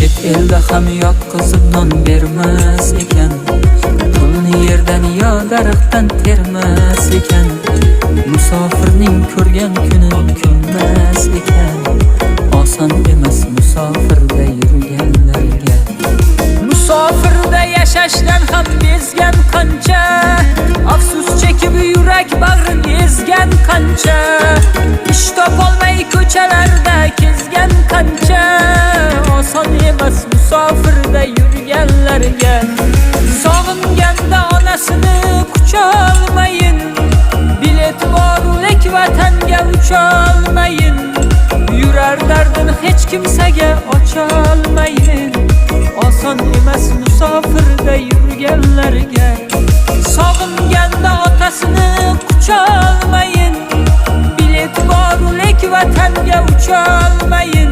Chet elda ham yotqizib non bermas ekan, pulni yerdan yo daraxtdan termas ekan. Musofirning ko'rgan kuni kulmas ekan, oson emas musofirda yurganlarga. Musofirda yashashdan ham bezgan qancha, afsus chekib yurak bag'rin ezgan qancha. Ish topolmay ko'chalarda kezgan qancha, oson emas musofirda yurganlarga. Sog'inganda onasini qucholmayin, bilet bor lek vatanga ucholmayin. Yurar dardini hech kimsaga ocholmayin, oson emas musofirda yurganlarga. Sog'inganda otasini qucholmayin, bilet bor lek vatanga ucholmayin.